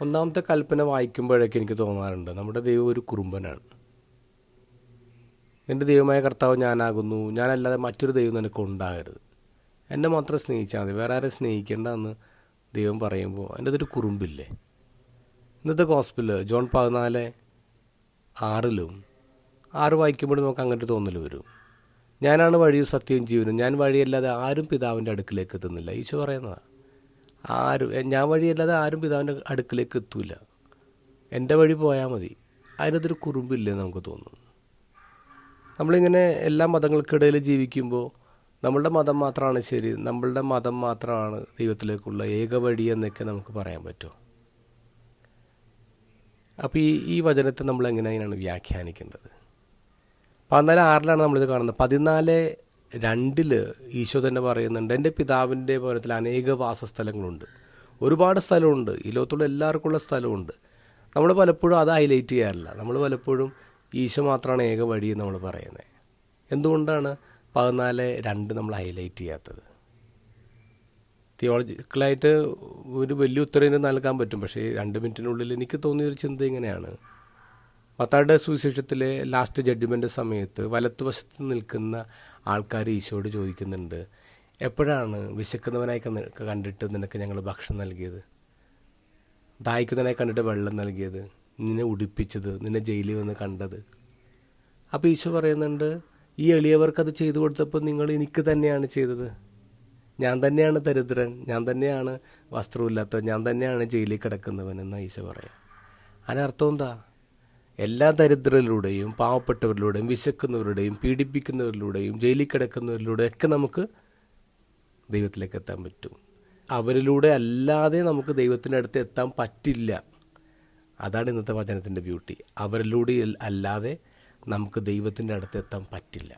ഒന്നാമത്തെ കൽപ്പന വായിക്കുമ്പോഴൊക്കെ എനിക്ക് തോന്നാറുണ്ട് നമ്മുടെ ദൈവം ഒരു കുറുമ്പനാണ്. നിൻ്റെ ദൈവമായ കർത്താവ് ഞാനാകുന്നു, ഞാനല്ലാതെ മറ്റൊരു ദൈവം നിനക്ക് ഉണ്ടാകരുത്, എന്നെ മാത്രം സ്നേഹിച്ചാൽ മതി, വേറെ ആരെ സ്നേഹിക്കേണ്ടെന്ന് ദൈവം പറയുമ്പോൾ എൻ്റെ അതൊരു കുറുമ്പില്ലേ? ഇന്നത്തെ ഗോസ്പല് ജോൺ 14:6 വായിക്കുമ്പോഴും നമുക്ക് അങ്ങനെ തോന്നൽ വരും. ഞാനാണ് വഴിയും സത്യവും ജീവനും, ഞാൻ വഴിയല്ലാതെ ആരും പിതാവിൻ്റെ അടുക്കിലേക്ക് എത്തുന്നില്ല. ഈശോ പറയുന്നതാണ്. ഞാൻ വഴിയല്ലാതെ ആരും പിതാവിൻ്റെ അടുക്കിലേക്ക് എത്തൂല, എൻ്റെ വഴി പോയാൽ മതി. അതിനകത്തൊരു കുറുമ്പില്ലേ നമുക്ക് തോന്നും. നമ്മളിങ്ങനെ എല്ലാ മതങ്ങൾക്കിടയിൽ ജീവിക്കുമ്പോൾ നമ്മളുടെ മതം മാത്രമാണ് ശരി, നമ്മളുടെ മതം മാത്രമാണ് ദൈവത്തിലേക്കുള്ള ഏക വഴി എന്നൊക്കെ നമുക്ക് പറയാൻ പറ്റുമോ? അപ്പോൾ ഈ വചനത്തെ നമ്മൾ എങ്ങനെയാണ് വ്യാഖ്യാനിക്കേണ്ടത്? 14:6 നമ്മളിത് കാണുന്നത്. 14:2 ഈശോ തന്നെ പറയുന്നുണ്ട്, എൻ്റെ പിതാവിൻ്റെ ഭവനത്തിൽ അനേക വാസസ്ഥലങ്ങളുണ്ട്. ഒരുപാട് സ്ഥലമുണ്ട്, ഈ ലോകത്തുള്ള എല്ലാവർക്കുള്ള സ്ഥലമുണ്ട്. നമ്മൾ പലപ്പോഴും അത് ഹൈലൈറ്റ് ചെയ്യാറില്ല. നമ്മൾ പലപ്പോഴും ഈശോ മാത്രമാണ് ഏക വഴി എന്ന് നമ്മൾ പറയുന്നത്. എന്തുകൊണ്ടാണ് 14:2 നമ്മൾ ഹൈലൈറ്റ് ചെയ്യാത്തത്? തിയോളജിക്കലായിട്ട് ഒരു വലിയ ഉത്തരം നൽകാൻ പറ്റും, പക്ഷേ 2 മിനിറ്റിനുള്ളിൽ എനിക്ക് തോന്നിയൊരു ചിന്ത ഇങ്ങനെയാണ്. മത്തായിയുടെ സുവിശേഷത്തിലെ ലാസ്റ്റ് ജഡ്ജ്മെൻ്റ് സമയത്ത് വലത്തുവശത്ത് നിൽക്കുന്ന ആൾക്കാർ ഈശോയോട് ചോദിക്കുന്നുണ്ട്, എപ്പോഴാണ് വിശക്കുന്നവനായി കണ്ടിട്ട് നിനക്ക് ഞങ്ങൾ ഭക്ഷണം നൽകിയത്, ദാഹിക്കുന്നവനായി കണ്ടിട്ട് വെള്ളം നൽകിയത്, നിന്നെ ഉടുപ്പിച്ചത്, നിന്നെ ജയിലിൽ വന്ന് കണ്ടത്? അപ്പോൾ ഈശോ പറയുന്നുണ്ട്, ഈ എളിയവർക്കത് ചെയ്തു കൊടുത്തപ്പോൾ നിങ്ങൾ എനിക്ക് തന്നെയാണ് ചെയ്തത്. ഞാൻ തന്നെയാണ് ദരിദ്രൻ, ഞാൻ തന്നെയാണ് വസ്ത്രമില്ലാത്തവൻ, ഞാൻ തന്നെയാണ് ജയിലിൽ കിടക്കുന്നവൻ എന്ന് ഈശോ പറയാം. അതിനർത്ഥം എന്താ? എല്ലാ ദരിദ്രരിലൂടെയും പാവപ്പെട്ടവരിലൂടെയും വിശക്കുന്നവരുടെയും പീഡിപ്പിക്കുന്നവരിലൂടെയും ജയിലിൽ കിടക്കുന്നവരിലൂടെയൊക്കെ നമുക്ക് ദൈവത്തിലേക്ക് എത്താൻ പറ്റും. അവരിലൂടെ അല്ലാതെ നമുക്ക് ദൈവത്തിൻ്റെ അടുത്ത് എത്താൻ പറ്റില്ല. അതാണ് ഇന്നത്തെ വചനത്തിൻ്റെ ബ്യൂട്ടി. അവരിലൂടെ അല്ലാതെ നമുക്ക് ദൈവത്തിൻ്റെ അടുത്ത് എത്താൻ പറ്റില്ല.